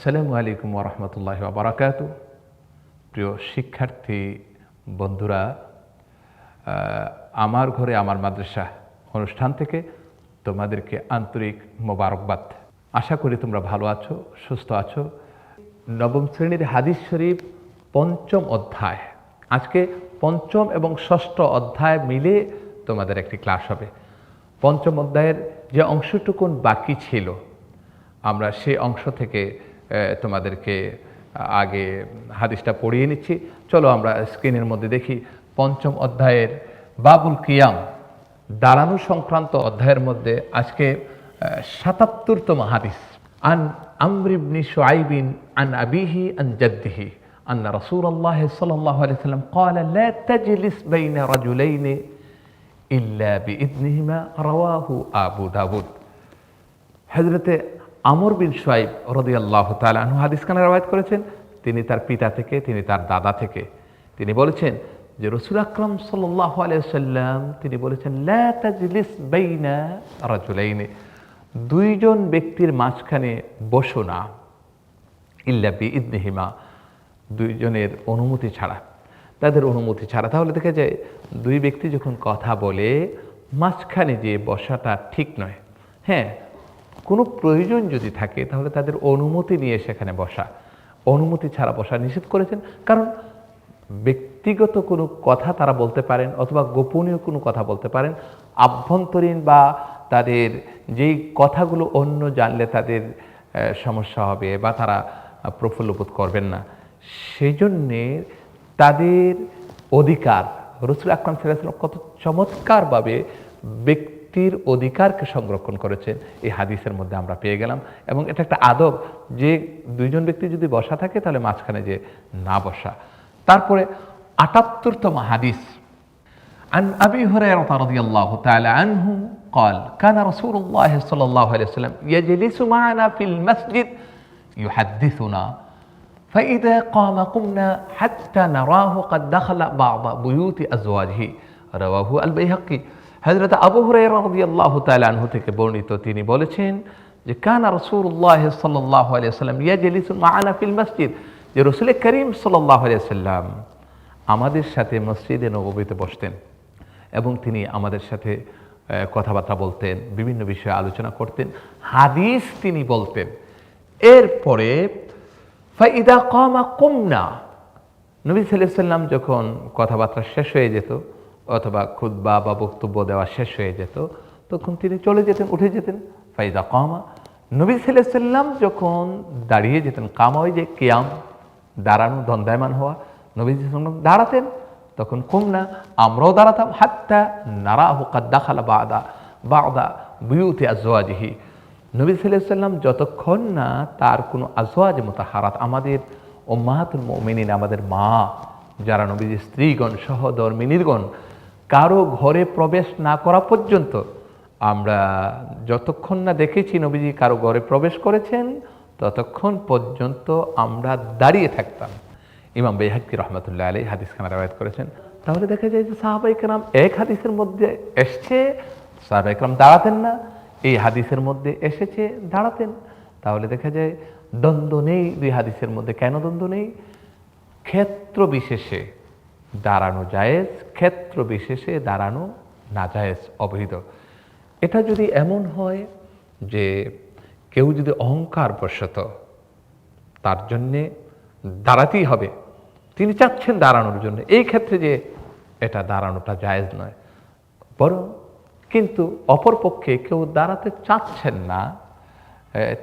আসসালামু আলাইকুম ওয়া রাহমাতুল্লাহি ওয়া বারাকাতুহু। প্রিয় শিক্ষার্থী বন্ধুরা, আমার ঘরে আমার মাদ্রাসা অনুষ্ঠান থেকে তোমাদেরকে আন্তরিক মোবারকবাদ। আশা করি তোমরা ভালো আছো, সুস্থ আছো। নবম শ্রেণীর হাদিস শরীফ পঞ্চম অধ্যায়, আজকে পঞ্চম এবং ষষ্ঠ অধ্যায় মিলে তোমাদের একটি ক্লাস হবে। পঞ্চম অধ্যায়ের যে অংশটুকুন বাকি ছিল, আমরা সেই অংশ থেকে তোমাদেরকে আগে হাদিসটা পড়িয়ে নিচ্ছি। চলো আমরা স্ক্রিনের মধ্যে দেখি। পঞ্চম অধ্যায়ের বাবুল কিয়াম, দাঁড়ানো সংক্রান্ত অধ্যায়ের মধ্যে আজকে ৭৭তম হাদিস। আন আমর ইবনে শুআইব আন আবিহি আন জাদ্দিহি আন্না রাসূলুল্লাহ সাল্লাল্লাহু আলাইহি ওয়াসাল্লাম قال لا تجلس بين رجلين إلا بإذنهما رواه আবু দাউদ। হযরতে আমর বিন শুআইব রাদিয়াল্লাহু তাআলা আনহু হাদিসখানা রওয়ায়াত করেছেন। তিনি তার পিতা থেকে, তিনি তার দাদা থেকে। তিনি বলেছেন যে রাসূল আকরাম সাল্লাল্লাহু আলাইহি ওয়াসাল্লাম তিনি বলেছেন লা তাজলিস বাইনা রাজুলাইনি, দুইজন ব্যক্তির মাঝখানে বসো না, ইল্লা বিইذনিহিমা, দুইজনের অনুমতি ছাড়া, তাদের অনুমতি ছাড়া। তাহলে দেখা যায় দুই ব্যক্তি যখন কথা বলে মাঝখানে যে বসাটা ঠিক নয়। হ্যাঁ, কোনো প্রয়োজন যদি থাকে তাহলে তাদের অনুমতি নিয়ে সেখানে বসা, অনুমতি ছাড়া বসা নিষেধ করেছেন। কারণ ব্যক্তিগত কোনো কথা তারা বলতে পারেন অথবা গোপনীয় কোনো কথা বলতে পারেন, আভ্যন্তরীণ বা তাদের যেই কথাগুলো অন্য জানলে তাদের সমস্যা হবে বা তারা প্রফুল্ল বোধ করবেন না, সেই জন্যে তাদের অধিকার রাসূল আকরাম সাল্লাল্লাহু আলাইহি ওয়াসাল্লাম কত চমৎকারভাবে ব্যক্তির অধিকারকে সংরক্ষণ করেছেন এই হাদিসের মধ্যে আমরা পেয়ে গেলাম। এবং এটা একটা আদব যে দুইজন ব্যক্তি যদি বসা থাকে তাহলে মাঝখানে যে না বসা। তারপরে ৭৮তম হাদিস। عن أبي هريرة رضي الله تعالى عنه قال كان رسول الله صلى الله عليه وسلم يجلس معنا في المسجد يحدثنا فإذا قام قمنا حتى نراه قد دخل بعض بيوت أزواجه رواه البيهقي। হযরত আবু হুরায়রা রাদিয়াল্লাহু তাআলা আনহু থেকে বর্ণিত, তিনি বলেছেন যে কানা রাসূলুল্লাহ সাল্লাল্লাহু আলাইহি ওয়াসাল্লাম ইয়াজলিসু মা'ানা ফিল মসজিদ, যে রাসূল করিম সাল্লাল্লাহু আলাইহি ওয়াসাল্লাম আমাদের সাথে মসজিদে নববীতে বসতেন এবং তিনি আমাদের সাথে কথাবার্তা বলতেন, বিভিন্ন বিষয়ে আলোচনা করতেন, হাদিস তিনি বলতেন। এরপরে ফাইদা কামা কুমনা, নবী সাল্লাল্লাহু আলাইহি ওয়াসাল্লাম যখন কথাবার্তা শেষ হয়ে যেত অথবা খুতবা বা বক্তব্য দেওয়া শেষ হয়ে যেত তখন তিনি চলে যেতেন, উঠে যেতেন। ফাইদা কামা, নবী সাল্লাল্লাহু আলাইহি ওয়াসাল্লাম যখন দাঁড়িয়ে যেতেন, কামা ওই যে কিয়াম, দাঁড়ানো, দণ্ডায়মান হওয়া, নবী সাল্লাল্লাহু আলাইহি ওয়াসাল্লাম দাঁড়াতেন, তখন কুমনা, আমরাও দাঁড়াতাম, হাত্তা নারাহু কাদ দাখালা বা'দা বুয়ুতি আজওয়াজিহি, নবী সাল্লাল্লাহু আলাইহি ওয়াসাল্লাম যতক্ষণ না তার কোনো আজওয়াজ মুতাহহারাত, আমাদের উম্মাহাতুল মুমিনিন, আমাদের মা যারা নবীজির স্ত্রীগণ সহধর্মিণীগণ, কারো ঘরে প্রবেশ না করা পর্যন্ত, আমরা যতক্ষণ না দেখেছি নবীজি কারো ঘরে প্রবেশ করেছেন ততক্ষণ পর্যন্ত আমরা দাঁড়িয়ে থাকতাম। ইমাম বাইহাকি রাহমাতুল্লাহ আলাইহি হাদিসখানা রওয়ায়াত করেছেন। তাহলে দেখা যায় যে সাহাবায়ে কেরাম এক হাদিসের মধ্যে এসছে সাহাবায়ে কেরাম দাঁড়াতেন না, এই হাদিসের মধ্যে এসেছে দাঁড়াতেন। তাহলে দেখা যায় দ্বন্দ্ব নেই দুই হাদিসের মধ্যে। কেন দ্বন্দ্ব নেই? ক্ষেত্র বিশেষে দাঁড়ানো জায়েজ, ক্ষেত্র বিশেষে দাঁড়ানো নাজায়েজ, অবৈধ। এটা যদি এমন হয় যে কেউ যদি অহংকার বশত তার জন্যে দাঁড়াতেই হবে, তিনি চাচ্ছেন দাঁড়ানোর জন্য, এই ক্ষেত্রে যে এটা দাঁড়ানোটা জায়েজ নয়। বরং কিন্তু অপরপক্ষে কেউ দাঁড়াতে চাচ্ছেন না,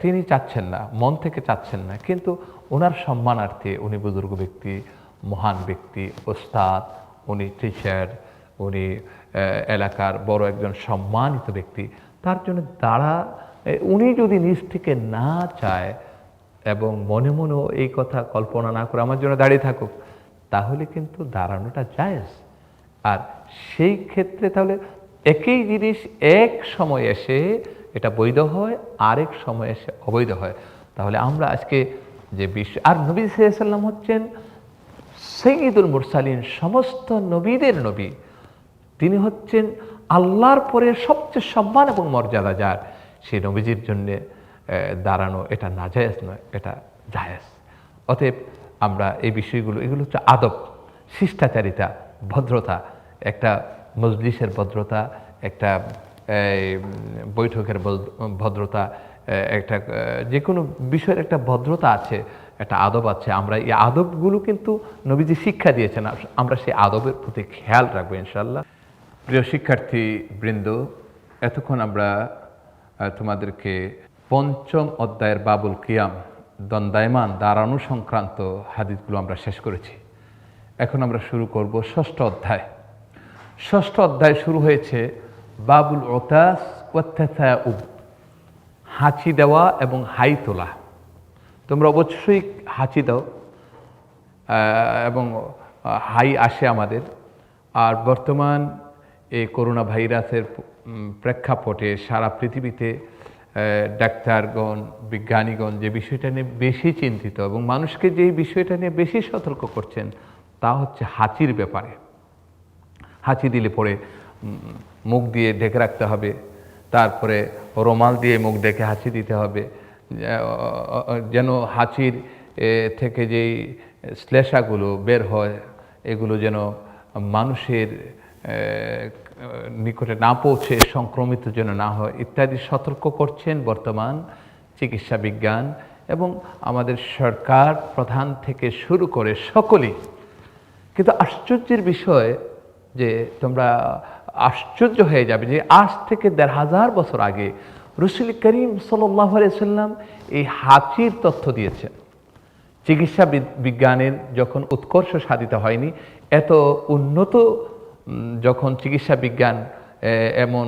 তিনি চাচ্ছেন না, মন থেকে চাচ্ছেন না, কিন্তু ওনার সম্মানার্থে, উনি বুজুর্গ ব্যক্তি, মহান ব্যক্তি, ওস্তাদ, উনি টিচার, উনি এলাকার বড় একজন সম্মানিত ব্যক্তি, তার জন্য উনি যদি নিজ থেকে না চায় এবং মনে মনেও এই কথা কল্পনা না করে আমার জন্য দাঁড়িয়ে থাকুক, তাহলে কিন্তু দাঁড়ানোটা জায়েজ। আর সেই ক্ষেত্রে তাহলে একই জিনিস এক সময় এসে এটা বৈধ হয়, আরেক সময় এসে অবৈধ হয়। তাহলে আমরা আজকে যে বিষয়, আর নবী সাল্লাল্লাহু আলাইহি ওয়াসাল্লাম হচ্ছেন সাইয়্যিদুল মুরসালিন, সমস্ত নবীদের নবী, তিনি হচ্ছেন আল্লাহর পরে সবচেয়ে সম্মান এবং মর্যাদা যার, সেই নবীজির জন্য দাঁড়ানো এটা নাজায়েজ নয়, এটা জায়েজ। অতএব আমরা এই বিষয়গুলো, এগুলো হচ্ছে আদব, শিষ্টাচারিতা, ভদ্রতা, একটা মজলিসের ভদ্রতা, একটা বৈঠকের ভদ্রতা, একটা যে কোনো বিষয়ের একটা ভদ্রতা আছে, একটা আদব আছে। আমরা এই আদবগুলো কিন্তু নবীজি শিক্ষা দিয়েছেন, আমরা সেই আদবের প্রতি খেয়াল রাখবো ইনশাআল্লাহ। প্রিয় শিক্ষার্থী বৃন্দ, এতক্ষণ আমরা তোমাদেরকে পঞ্চম অধ্যায়ের বাবুল কিয়াম, দণ্ডায়মান দাঁড়ানো সংক্রান্ত হাদিসগুলো আমরা শেষ করেছি। এখন আমরা শুরু করব ষষ্ঠ অধ্যায়। ষষ্ঠ অধ্যায় শুরু হয়েছে বাবুল ওতাস ওয়াত্তাসাউব, হাঁচি দেওয়া এবং হাই তোলা। তোমরা অবশ্যই হাঁচি দাও এবং হাই আসে আমাদের। আর বর্তমান এই করোনা ভাইরাসের প্রেক্ষাপটে সারা পৃথিবীতে ডাক্তারগণ, বিজ্ঞানীগণ যে বিষয়টা নিয়ে বেশি চিন্তিত এবং মানুষকে যেই বিষয়টা নিয়ে বেশি সতর্ক করছেন তা হচ্ছে হাঁচির ব্যাপারে। হাঁচি দিলে পরে মুখ দিয়ে ঢেকে রাখতে হবে, তারপরে রুমাল দিয়ে মুখ ঢেকে হাঁচি দিতে হবে, যেন হাঁচির থেকে যেই শ্লেষাগুলো বের হয় এগুলো যেন মানুষের নিকটে না পৌঁছে সংক্রমিত যেন না হয় ইত্যাদি সতর্ক করছেন বর্তমান চিকিৎসা বিজ্ঞান এবং আমাদের সরকার প্রধান থেকে শুরু করে সকলেই। কিন্তু আশ্চর্যের বিষয় যে তোমরা আশ্চর্য হয়ে যাবে যে আজ থেকে ১৫০০ বছর আগে রাসূল করিম সাল্লাল্লাহু আলাইহি সাল্লাম এই হাঁচির তথ্য দিয়েছেন। চিকিৎসা বিজ্ঞানের যখন উৎকর্ষ সাধিত হয়নি, এত উন্নত যখন চিকিৎসা বিজ্ঞান, এমন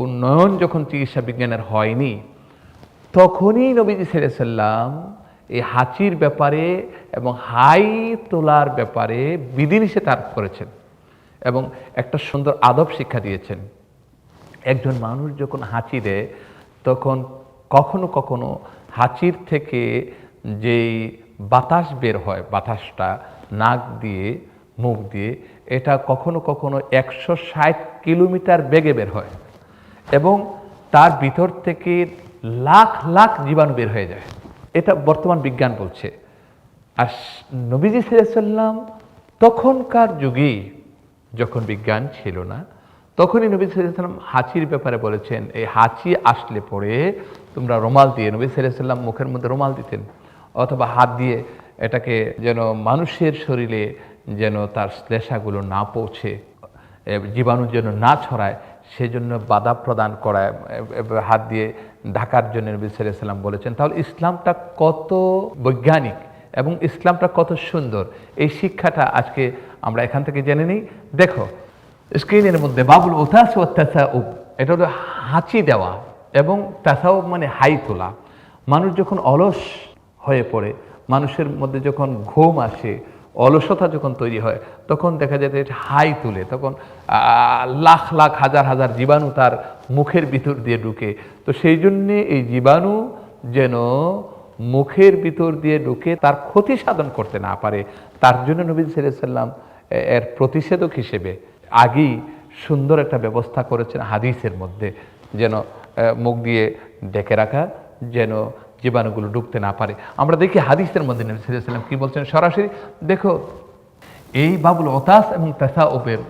উন্নয়ন যখন চিকিৎসা বিজ্ঞানের হয়নি, তখনই নবীজি সাল্লাল্লাহু আলাইহি সাল্লাম এই হাঁচির ব্যাপারে এবং হাই তোলার ব্যাপারে বিধিনিষেধ আরোপ করেছেন এবং একটা সুন্দর আদব শিক্ষা দিয়েছেন। একজন মানুষ যখন হাঁচি দেয় তখন কখনো কখনো হাঁচির থেকে যেই বাতাস বের হয়, বাতাসটা নাক দিয়ে মুখ দিয়ে, এটা কখনো কখনো ১৬০ কিলোমিটার বেগে বের হয় এবং তার ভিতর থেকে লাখ লাখ জীবাণু বের হয়ে যায়। এটা বর্তমান বিজ্ঞান বলছে। আর নবীজি সাল্লাল্লাহু আলাইহি সাল্লাম তখনকার যুগে যখন বিজ্ঞান ছিল না, তখনই নবী সাল্লাল্লাহু আলাইহি সাল্লাম হাঁচির ব্যাপারে বলেছেন, এই হাঁচি আসলে পরে তোমরা রুমাল দিয়ে, নবী সাল্লাল্লাহু আলাইহি সাল্লাম মুখের মধ্যে রুমাল দিতেন অথবা হাত দিয়ে এটাকে যেন মানুষের শরীরে যেন তার শ্লেষাগুলো না পৌঁছে, জীবাণু যেন না ছড়ায়, সেজন্য বাধা প্রদান করায় হাত দিয়ে ঢাকার জন্য নবী সাল্লাল্লাহু আলাইহি সাল্লাম বলেছেন। তাহলে ইসলামটা কত বৈজ্ঞানিক এবং ইসলামটা কত সুন্দর, এই শিক্ষাটা আজকে আমরা এখান থেকে জেনে নিই। দেখো স্ক্রিনের মধ্যে বাবুল ওতাস ওয়াত তাসাউব, এটা হলো হাঁচি দেওয়া এবং তাসাউব মানে হাই তোলা। মানুষ যখন অলস হয়ে পড়ে, মানুষের মধ্যে যখন ঘুম আসে, অলসতা যখন তৈরি হয়, তখন দেখা যায় যে হাই তুলে, তখন লাখ লাখ হাজার হাজার জীবাণু তার মুখের ভিতর দিয়ে ঢুকে। তো সেই জন্যে এই জীবাণু যেন মুখের ভিতর দিয়ে ঢুকে তার ক্ষতি সাধন করতে না পারে, তার জন্য নবী সাল্লাল্লাহু আলাইহি সাল্লাম এর প্রতিষেধক হিসেবে আগেই সুন্দর একটা ব্যবস্থা করেছেন হাদিসের মধ্যে, যেন মুখ দিয়ে ঢেকে রাখা, যেন জীবাণুগুলো ঢুকতে না পারে। আমরা দেখি হাদিসের মধ্যে নবী সাল্লাল্লাহু আলাইহি সাল্লাম কি বলছেন সরাসরি। দেখো এই বাবুল ওতাস এবং তাসাউবের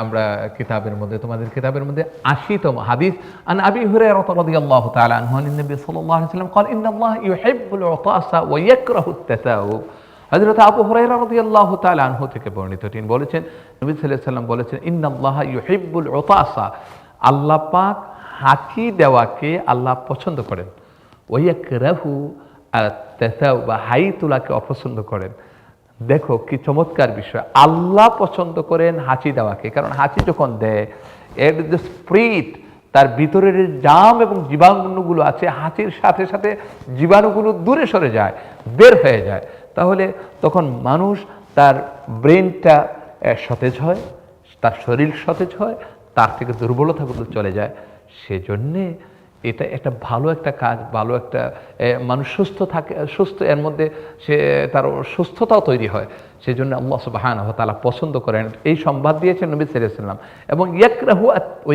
আমরা কিতাবের মধ্যে, তোমাদের কিতাবের মধ্যে ৮০তম হাদিস, আন আবি হুরায়রা রাদিয়াল্লাহু তাআলা আনহু আন নবী সাল্লাল্লাহু আলাইহি ওয়াসাল্লাম قال ان الله يحب العطاس ويكره التثاؤب। হযরত আবু হুরায়রা রাদিয়াল্লাহু তাআলা আনহু থেকে বর্ণিত, তিনি বলেছেন নবী সাল্লাল্লাহু আলাইহি ওয়াসাল্লাম বলেছেন, ইন্নাল্লাহা ইউহিব্বুল উতাসা, আল্লাহ পাক হাঁচি দেওয়াকে আল্লাহ পছন্দ করেন, ওয়ায়াকরাহু আত-তাসাউব, হাই তোলাকে অপছন্দ করেন। দেখো কি চমৎকার বিষয়, আল্লাহ পছন্দ করেন হাঁচি দেওয়াকে, কারণ হাঁচি যখন দেয় এর যে স্প্রিট, তার ভিতরের জাম এবং জীবাণুগুলো আছে, হাঁচির সাথে সাথে জীবাণুগুলো দূরে সরে যায়, বের হয়ে যায়। তাহলে তখন মানুষ তার ব্রেনটা সতেজ হয়, তার শরীর সতেজ হয়, তার থেকে দুর্বলতাগুলো চলে যায়। সেজন্যে এটা একটা ভালো একটা কাজ, ভালো একটা মানুষ সুস্থ থাকে, সুস্থ এর মধ্যে সে তার সুস্থতাও তৈরি হয়। সেই জন্য আল্লাহ সুবহানাহু ওয়া তাআলা পছন্দ করেন, এই সংবাদ দিয়েছেন নবী সাল্লাল্লাহু আলাইহি ওয়াসাল্লাম। এবং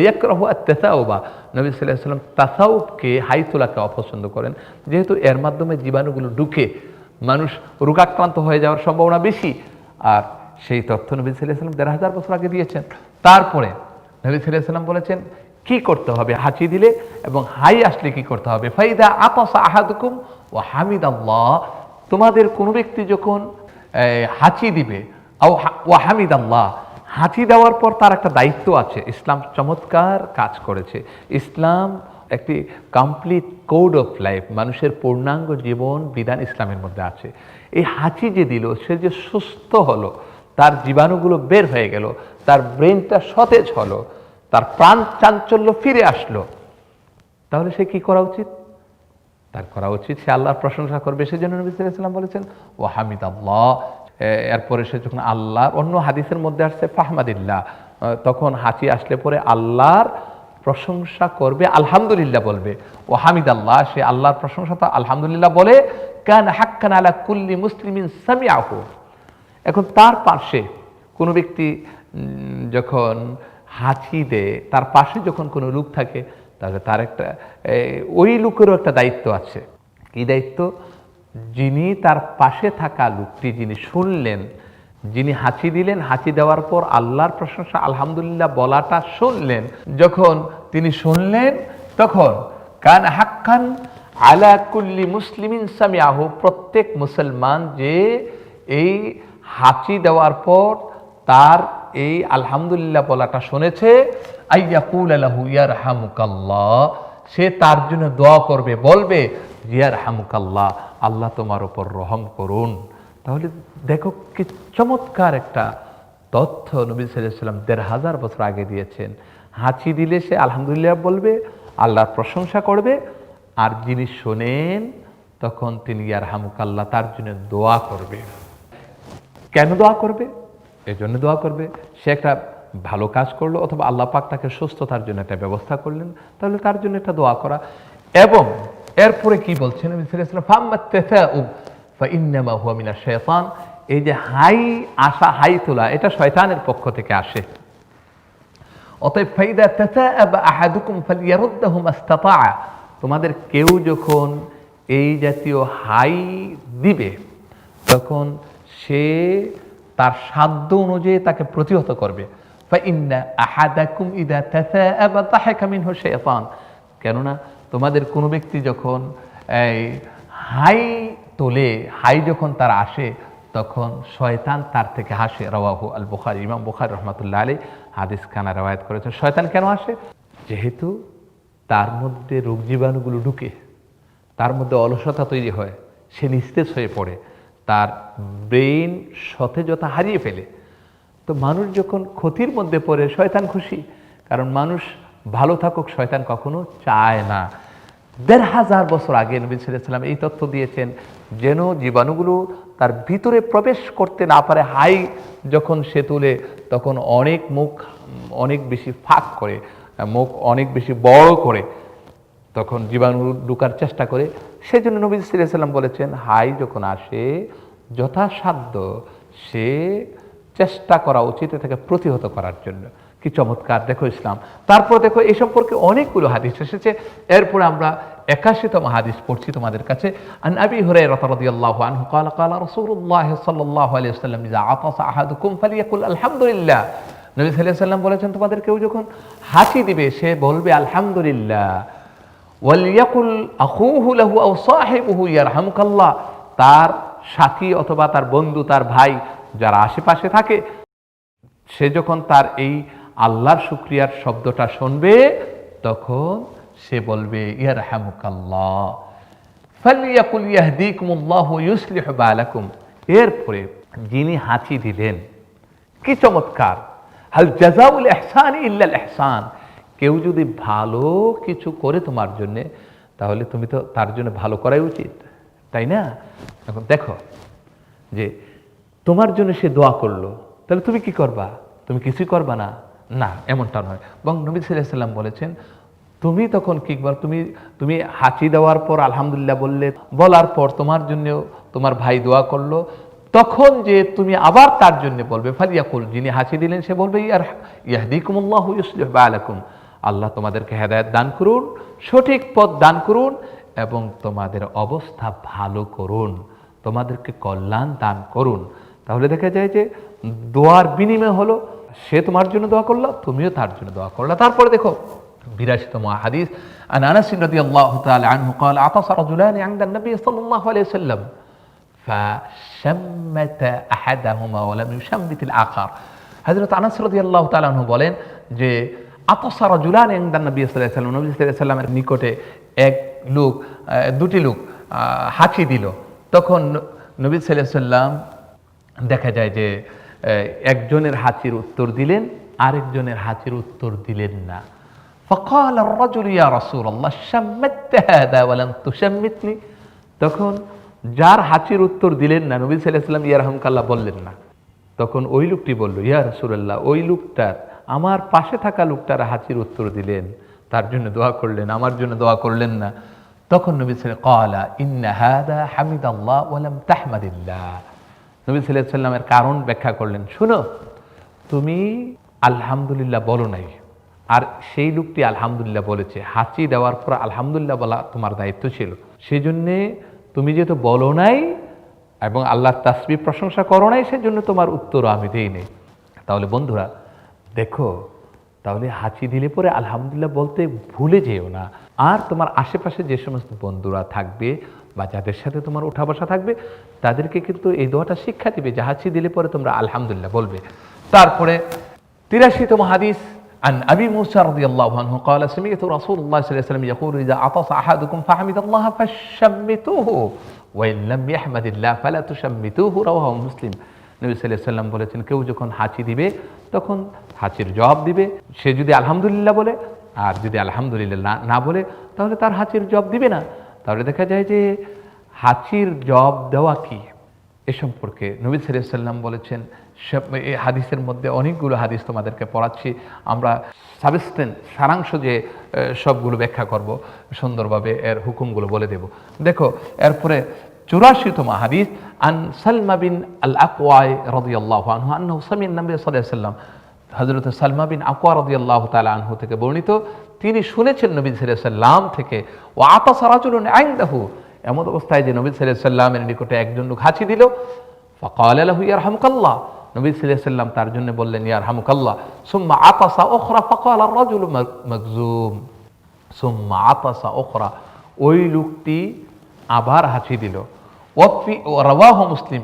ইয়াকরাহু আত-তাসাউবা, নবী সাল্লাল্লাহু আলাইহি ওয়াসাল্লাম তাসাউবকে, হাই তোলাকে অপছন্দ করেন, যেহেতু এর মাধ্যমে জীবাণুগুলো ঢুকে মানুষ রোগাক্রান্ত হয়ে যাওয়ার সম্ভাবনা বেশি। আর সেই তথ্য নবী সাল্লাল্লাহু আলাইহি ওয়াসাল্লাম ১,৫০০ বছর আগে দিয়েছেন। তারপরে নবী সাল্লাল্লাহু আলাইহি ওয়াসাল্লাম বলেছেন কি করতে হবে হাঁচি দিলে এবং হাই আসলে কি করতে হবে। ফাইদা আতাসা আহাদুকুম ওয়া হামিদাল্লাহ, তোমাদের কোনো ব্যক্তি যখন হাঁচি দিবে ওয়া হামিদাল্লাহ, হাঁচি দেওয়ার পর তার একটা দায়িত্ব আছে। ইসলাম চমৎকার কাজ করেছে। ইসলাম একটি কমপ্লিট কোড অফ লাইফ, মানুষের পূর্ণাঙ্গ জীবন বিধান ইসলামের মধ্যে আছে। এই হাঁচি যে দিল, সে যে সুস্থ হলো, তার জীবাণুগুলো বের হয়ে গেল, তার ব্রেনটা সতেজ হলো, তার প্রাণ চাঞ্চল্য ফিরে আসলো, তাহলে সে কি করা উচিত? তার করা উচিত সে আল্লাহর প্রশংসা করবে। সেজন্য নবী সাল্লাল্লাহু আলাইহি ওয়াসাল্লাম বলেছেন ওয়া হামিদাল্লাহ। এরপরে সে যখন আল্লাহর, অন্য হাদিসের মধ্যে আসছে ফাহমাদিল্লাহ, তখন হাঁচি আসলে পরে আল্লাহর প্রশংসা করবে, আলহামদুলিল্লাহ বলবে। ও হামিদাল্লাহ, সে আল্লাহর প্রশংসা তো আলহামদুলিল্লাহ বলে। কান হাক্কান আলা কুল্লি মুসলিমিন সামিআহু। এখন তার পাশে কোনো ব্যক্তি যখন হাঁচি দেয়, তার পাশে যখন কোনো লোক থাকে, তাহলে তার একটা ওই লোকেরও একটা দায়িত্ব আছে। কি দায়িত্ব? যিনি তার পাশে থাকা লোকটি, যিনি শুনলেন, যিনি হাঁচি দিলেন, হাঁচি দেওয়ার পর আল্লাহর প্রশংসা আলহামদুলিল্লাহ বলাটা শুনলেন, যখন তিনি শুনলেন, তখন কান হাক্কান আলা কুল্লি মুসলিমিন সামিআহু, প্রত্যেক মুসলমান যে এই হাঁচি দেওয়ার পর তার এই আলহামদুলিল্লাহ বলাটা শুনেছে, আইয়াকুল লাহু ইয়ারহামুকাল্লাহ, সে তার জন্য দোয়া করবে, বলবে ইয়ারহামুকাল্লাহ, আল্লাহ তোমার উপর রহম করুন। তাহলে দেখো কি চমৎকার একটা তথ্য নবী সাল্লাল্লাহু আলাইহি ওয়াসাল্লাম ১,৫০০ বছর আগে দিয়েছেন। হাঁচি দিলে সে আলহামদুলিল্লাহ বলবে, আল্লাহর প্রশংসা করবে, আর যিনি শোনেন তখন তিনি ইয়ারহামুকাল্লাহ, তার জন্য দোয়া করবে। কেন দোয়া করবে? এই জন্য দোয়া করবে, সে একটা ভালো কাজ করলো, অথবা আল্লাহ পাক তাকে সুস্থতার জন্য একটা ব্যবস্থা করলেন, তাহলে তার জন্য একটা দোয়া করা। এবং এরপরে কি বলছেন নবী সাল্লাল্লাহু আলাইহি ওয়াসাল্লাম, ফাম্মাত তাসাউব ফাইন্নামা হুয়া মিনাশ শাইতান, এই যে হাই আসা, হাই তোলা, এটা শয়তানের পক্ষ থেকে আসে। অতএব ফাইদা তাসাআবা আহাদুকুম ফালিয়ারুদ্দাহু মাস্তাতা, তোমাদের কেউ যখন এই জাতীয় হাই দিবে, তখন সে তার সাধ্য অনুযায়ী তাকে প্রতিহত করবে। ফাইন্না আহাদাকুম ইযা তাসাআবা তাহাকা মিনহু শাইতান, কেননা তোমাদের কোনো ব্যক্তি যখন এই হাই তোলে, হাই যখন তার আসে, তখন শয়তান তার থেকে হাসে। রাওয়াহু আল বুখারী, ইমাম বুখারী রাহমাতুল্লাহ আলাইহি হাদিস খানা রওয়ায়াত করেছেন। শয়তান কেন আসে? যেহেতু তার মধ্যে রোগ জীবাণুগুলো ঢুকে, তার মধ্যে অলসতা তৈরি হয়, সে নিস্তেজ হয়ে পড়ে, তার ব্রেইন সতেজতা হারিয়ে ফেলে। তো মানুষ যখন ক্ষতির মধ্যে পড়ে, শয়তান খুশি, কারণ মানুষ ভালো থাকুক শয়তান কখনো চায় না। ১,৫০০ বছর আগে নবী সাল্লাল্লাহু আলাইহি ওয়াসাল্লাম এই তথ্য দিয়েছেন, যেন জীবাণুগুলো তার ভিতরে প্রবেশ করতে না পারে। হাই যখন সে তুলে, তখন মুখ অনেক বেশি ফাঁক করে, মুখ অনেক বেশি বড় করে, তখন জীবাণু ঢুকার চেষ্টা করে। সেজন্য নবী সাল্লাল্লাহু আলাইহি ওয়াসাল্লাম বলেছেন, হাই যখন আসে যথাসাধ্য সে চেষ্টা করা উচিত এটাকে প্রতিহত করার জন্য। কি চমৎকার দেখো ইসলাম। তারপর দেখো এই সম্পর্কে অনেকগুলো হাদিস এসেছে। এরপরে আমরা ৮১তম হাদিস পড়ছি তোমাদের কাছে। আন আবি হুরায়রা রাদিয়াল্লাহু আনহু قال قال رسول الله صلى الله عليه وسلم اذا عطس احدكم فليقل الحمد لله, নবী সাল্লাল্লাহু আলাইহি ওয়াসাল্লাম বলেছেন, তোমাদের কেউ যখন হাঁচি দিবে সে বলবে আলহামদুলিল্লাহ। ওয়ালিয়াকুল আখুহু লাহু আও সাহিবুহু ইয়ারহামুকাল্লাহ, তার সাথী অথবা তার বন্ধু, তার ভাই যারা আশেপাশে থাকে, সে যখন তার এই আল্লাহর শুকরিয়ার শব্দটা শুনবে, তখন সে বলবে ইয়ারহামুকাল্লাহ। ফালিয়াকুল ইয়াহদিকুমুল্লাহু ইউসলিহু বালাকুম। এরপরে যিনি হাঁচি দিলেন, কি চমৎকার, হাল জাযাউল ইহসানি ইল্লাল ইহসান, কেউ যদি ভালো কিছু করে তোমার জন্যে, তাহলে তুমি তো তার জন্য ভালো করাই উচিত, তাই না? এখন দেখো যে তোমার জন্য সে দোয়া করলো, তাহলে তুমি কি করবা? তুমি কিছুই করবা না? না, এমনটা নয়। এবং নবী সাল্লাল্লাহু আলাইহি ওয়াসাল্লাম বলেছেন, তুমি তখন কি বল, তুমি হাঁচি দেওয়ার পর আলহামদুলিল্লাহ বললে, বলার পর তোমার জন্য তোমার ভাই দোয়া করলো, তখন যে তুমি আবার তার জন্য বলবে ফালিয়াকুল, যিনি হাঁচি দিলেন সে বলবে ইয়াহদিকুমুল্লাহু ইউসলিহু বালাকুম, আল্লাহ তোমাদেরকে হেদায়েত দান করুন, সঠিক পথ দান করুন এবং তোমাদের অবস্থা ভালো করুন, তোমাদেরকে কল্যাণ দান করুন। তাহলে দেখা যায় যে দোয়ার বিনিময় হলো, সে তোমার জন্য দোয়া করলো, তুমিও তার জন্য দোয়া করলা। তারপরে দেখো 82তম হাদিস, আন আনাস রাদিয়াল্লাহু তাআলা আনহু قال عطس رجلان عند النبي صلى الله عليه وسلم فشمت احدهما ولم يشمت الاخر। হযরত আনাস রাদিয়াল্লাহু তাআলা আনহু বলেন যে আতাস রাজুলান عند النبي صلى الله عليه وسلم, নবী সাল্লাল্লাহু আলাইহি ওয়াসাল্লামের নিকটে দুটি লোক হাঁচি দিল। তখন নবী সাল্লাল্লাহু আলাইহি ওয়াসাল্লাম দেখা যায় যে একজনের হাঁচির উত্তর দিলেন, আরেকজনের হাঁচির উত্তর দিলেন না। فقال الرجل يا رسول الله شمت هذا ولم تشمتني, তখন যার হাঁচির উত্তর দিলেন না নবী সাল্লাল্লাহু আলাইহি ওয়াসাল্লাম ইয়ারহামুকাল্লাহ বললেন না, তখন ওই লোকটি বলল ইয়া রাসূলুল্লাহ, ওই লোকটার, আমার পাশে থাকা লোকটার হাঁচির উত্তর দিলেন, তার জন্য দোয়া করলেন, আমার জন্য দোয়া করলেন না। তখন নবী সাল্লাল্লাহু আলাইহি ওয়াসাল্লাম قال ان هذا حمد الله ولم تحمد الله, নবী সাল্লাল্লাহু আলাইহি ওয়াসাল্লামের কারণ ব্যাখ্যা করলেন, শুনো, তুমি আলহামদুলিল্লাহ বলো নাই, আর সেই লোকটি আলহামদুলিল্লাহ বলেছে, হাঁচি দেওয়ার পর আলহামদুলিল্লাহ বলা তোমার দায়িত্ব ছিল, সেই জন্যে তুমি যেহেতু বলো নাই এবং আল্লাহর তাসবিহ প্রশংসা করো নাই, সেজন্য তোমার উত্তরও আমি দেই নাই। তাহলে বন্ধুরা দেখো, তাহলে হাঁচি দিলে পরে আলহামদুলিল্লাহ বলতে ভুলে যেও না। আর তোমার আশেপাশে যে সমস্ত বন্ধুরা থাকবে বা যাদের সাথে তোমার ওঠা বসা থাকবে, তাদেরকে কিন্তু এই দোয়াটা শিক্ষা দিবে যে হাঁচি দিলে পরে তোমরা আলহামদুলিল্লাহ বলবে। তারপরে 83তম হাদিস, عن أبي موسى رضي الله عنه قال سمعت رسول الله صلى الله عليه وسلم يقول إذا عطس أحدكم فحمد الله فشمتوه وإن لم يحمد الله فلا تشمتوه رواه مسلم। নবী সাল্লাল্লাহু আলাইহি ওয়াসাল্লাম বলেছেন, কেউ যখন হাঁচি দিবে তখন হাঁচির জবাব দিবে, সে যদি আলহামদুলিল্লাহ বলে আর যদি আলহামদুলিল্লাহ না বলে তাহলে তার হাঁচির জবাব দিবে না। তাহলে দেখা যায় যে হাঁচির জবাব দেওয়া কি এ সম্পর্কে নবী সাল্লাল্লাহু আলাইহি ওয়াসাল্লাম বলেছেন। এই হাদিসের মধ্যে অনেকগুলো হাদিস তোমাদেরকে পড়াচ্ছি, আমরা সারাংশ যে সবগুলো ব্যাখ্যা করব, সুন্দরভাবে এর হুকুমগুলো বলে দেব। দেখো এরপরে 84তম হাদিস, আন সালমা বিন আল আকওয়া রাদিয়াল্লাহু আনহু আন্নাহু সামিআ নবী সাল্লাল্লাহু আলাইহি ওয়াসাল্লাম, হযরত সালমা বিন আকওয়া রাদিয়াল্লাহু তাআলা আনহু থেকে বর্ণিত, তিনি শুনেছেন নবী সাল্লাল্লাহু আলাইহি ওয়াসাল্লাম থেকে, ওয়া আতাসা রাজুলুন ইনদাহু, এমন অবস্থায় যে নবী সাল্লাল্লাহু আলাইহি ওয়াসাল্লামের নিকটে একজন লোক হাঁচি দিল, ফাকালা লাহু ইয়ারহামুকাল্লাহ, নবী সাল্লাল্লাহু আলাইহি ওয়াসাল্লাম তার জন্য বললেন ইয়ারহামুকাল্লাহ। সুম্মা আতাসা উখরা ফাকালা আর-রাজুলু মাগজুম, সুম্মা আতাসা উখরা, ওই লোকটি আবার হাঁচি দিল। রাওয়াহু মুসলিম,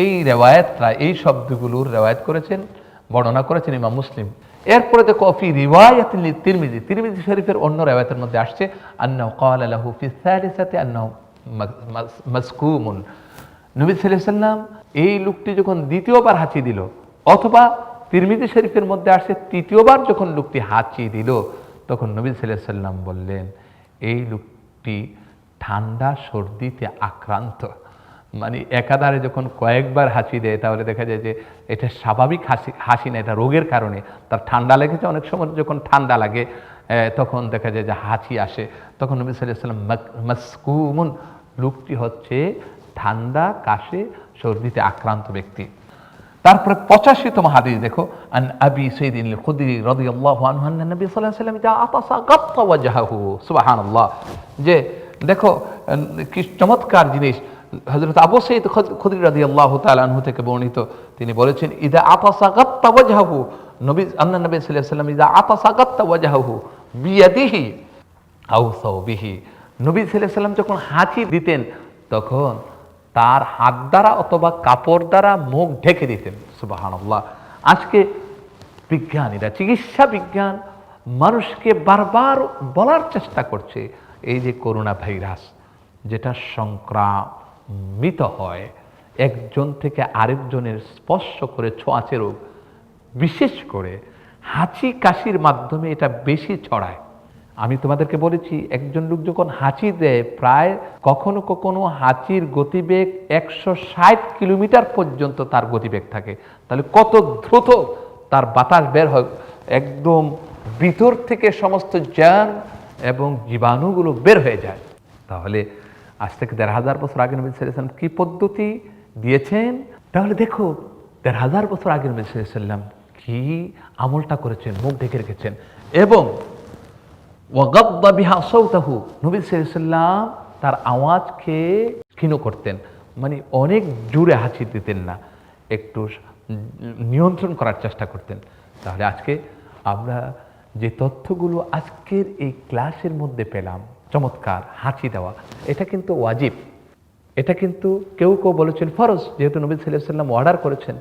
এই রিওয়ায়াতটা, এই শব্দগুলোর রিওয়ায়াত করেছেন, বর্ণনা করেছেন ইমাম মুসলিম। এরপরে দেখো ফি রিওয়ায়াতিন লিতিরমিজি, তিরমিজি শরীফের অন্য রিওয়ায়াতের মধ্যে আসছে আন্নাহু ক্বালা লাহু ফি সালিসাতি আন্নাহু মাসকুমুন, নবী সাল্লাল্লাহু আলাইহি ওয়াসাল্লাম এই লোকটি যখন দ্বিতীয়বার হাঁচি দিল, অথবা তিরমিজি শরীফের মধ্যে আসছে তৃতীয়বার যখন লোকটি হাঁচি দিল, তখন নবী সাল্লাল্লাহু আলাইহি ওয়াসাল্লাম বললেন এই লোকটি ঠান্ডা সর্দিতে আক্রান্ত। মানে একাধারে যখন কয়েকবার হাঁচি দেয় তাহলে দেখা যায় যে এটা স্বাভাবিক হাসি না, এটা রোগের কারণে তার ঠান্ডা লেগেছে। অনেক সময় যখন ঠান্ডা লাগে তখন দেখা যায় যে হাঁচি আসে, তখন নবী সাল্লাল্লাহু আলাইহি ওয়াসাল্লাম মাসকুমুন, লোকটি হচ্ছে ঠান্ডা কাশে সর্দিতে আক্রান্ত ব্যক্তি। তারপরে 85তম হাদিস দেখো, আন আবি সাঈদ আল-খুদরি রাদিয়াল্লাহু আনহু আন্না নবী সাল্লাল্লাহু আলাইহি ওয়াসাল্লাম ইযা আতাসা গাত্তা ওয়াজহাহু, সুবহানাল্লাহ, যে দেখো কি চমৎকার জিনিস। হযরত আবু সাঈদ খুদরি রাদিয়াল্লাহু তাআলা আনহু থেকে বর্ণিত, তিনি বলেছেন ইযা আতাসা গাত্তা ওয়াজহাহু, নবী সাল্লাল্লাহু আলাইহি ওয়াসাল্লাম ইযা আতাসা গাত্তা ওয়াজহাহু বিয়াদিহি আও সাওবিহি, নবী সাল্লাল্লাহু আলাইহি ওয়াসাল্লাম যখন হাঁচি দিতেন তখন তার হাত দ্বারা অথবা কাপড় দ্বারা মুখ ঢেকে দিতেন। সুবহানাল্লাহ। আজকে বিজ্ঞানীরা, চিকিৎসা বিজ্ঞান মানুষকে বারবার বলার চেষ্টা করছে, এই যে করোনা ভাইরাস যেটা সংক্রামিত হয় একজন থেকে আরেকজনের স্পর্শ করে, ছোঁয়াচে রোগ, বিশেষ করে হাঁচি কাশির মাধ্যমে এটা বেশি ছড়ায়। আমি তোমাদেরকে বলেছি একজন লোক যখন হাঁচি দেয় প্রায় কখনো কখনো হাঁচির গতিবেগ 160 কিলোমিটার পর্যন্ত তার গতিবেগ থাকে। তাহলে কত দ্রুত তার বাতাস বের হয়, একদম ভিতর থেকে সমস্ত জার্ম এবং জীবাণুগুলো বের হয়ে যায়। তাহলে আজ থেকে ১,৫০০ বছর আগে নবী সাল্লাল্লাহু আলাইহি ওয়াসাল্লাম কি পদ্ধতি দিয়েছেন, তাহলে দেখো ১,৫০০ বছর আগে নবী সাল্লাল্লাহু আলাইহি ওয়াসাল্লাম কি আমলটা করেছেন, মুখ ঢেকে রেখেছেন। এবং ওয়াগাদ্দা বিহা সাওতাহু, নবী সাল্লাল্লাহু আলাইহি ওয়াসাল্লাম তার আওয়াজকে ক্ষীণ করতেন, মানে অনেক জোরে হাঁচি দিতেন না, একটু নিয়ন্ত্রণ করার চেষ্টা করতেন। তাহলে আজকে আমরা যে তথ্যগুলো আজকের এই ক্লাসের মধ্যে পেলাম, চমৎকার হাঁচি দেওয়া, এটা কিন্তু ওয়াজিব, এটা কিন্তু কেউ কেউ বলেছেন ফরজ, যেহেতু নবী সাল্লাল্লাহু আলাইহি ওয়াসাল্লাম অর্ডার করেছেন,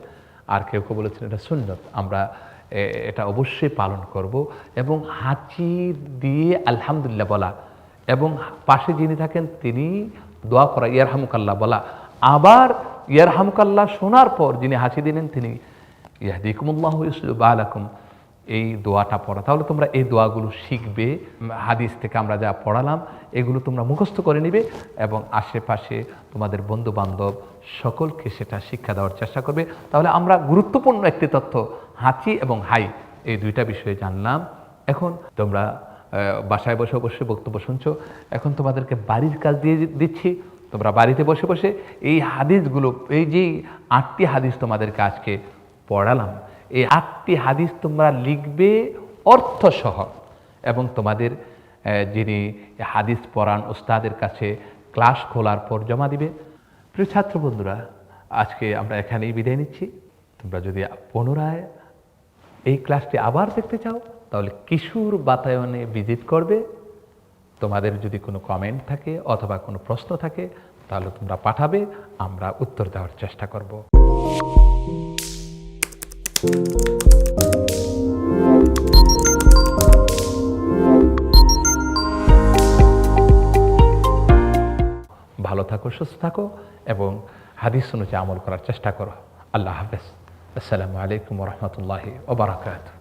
আর কেউ কেউ বলেছেন এটা সুন্নত, আমরা এটা অবশ্যই পালন করব। এবং হাঁচি দিয়ে আলহামদুলিল্লাহ বলা, এবং পাশে যিনি থাকেন তিনি দোয়া করা, ইয়ারহামুকাল্লাহ বলা, আবার ইয়ারহামুকাল্লাহ শোনার পর যিনি হাঁচি দিলেন তিনি ইয়াহদিকুমুল্লাহু ইউসলিহু বালাকুম, এই দোয়াটা পড়া। তাহলে তোমরা এই দোয়াগুলো শিখবে, হাদিস থেকে আমরা যা পড়ালাম এগুলো তোমরা মুখস্থ করে নিবে এবং আশেপাশে তোমাদের বন্ধু বান্ধব সকলকে সেটা শিক্ষা দেওয়ার চেষ্টা করবে। তাহলে আমরা গুরুত্বপূর্ণ একটি তথ্য হাঁচি এবং হাই, এই দুইটা বিষয়ে জানলাম। এখন তোমরা বাসায় বসে অবশ্যই বক্তব্য শুনছো, এখন তোমাদেরকে বাড়ির কাজ দিয়ে দিচ্ছি। তোমরা বাড়িতে বসে বসে এই হাদিসগুলো, এই যে 8টি হাদিস তোমাদেরকে আজকে পড়ালাম, এই 8টি হাদিস তোমরা লিখবে অর্থসহ, এবং তোমাদের যিনি হাদিস পড়ান ওস্তাদের কাছে ক্লাস খোলার পর জমা দিবে। প্রিয় ছাত্র বন্ধুরা, আজকে আমরা এখানেই বিদায় নিচ্ছি। তোমরা যদি পুনরায় এই ক্লাসটি আবার দেখতে চাও তাহলে কিশোর বাতায়নে ভিজিট করবে। তোমাদের যদি কোনো কমেন্ট থাকে অথবা কোনো প্রশ্ন থাকে তাহলে তোমরা পাঠাবে, আমরা উত্তর দেওয়ার চেষ্টা করব। ভালো থাকো, সুস্থ থাকো এবং হাদিস অনুযায়ী আমল করার চেষ্টা করো। আল্লাহ হাফেজ। আসসালামু আলাইকুম ওয়া রাহমাতুল্লাহি ওয়া বারাকাতুহু।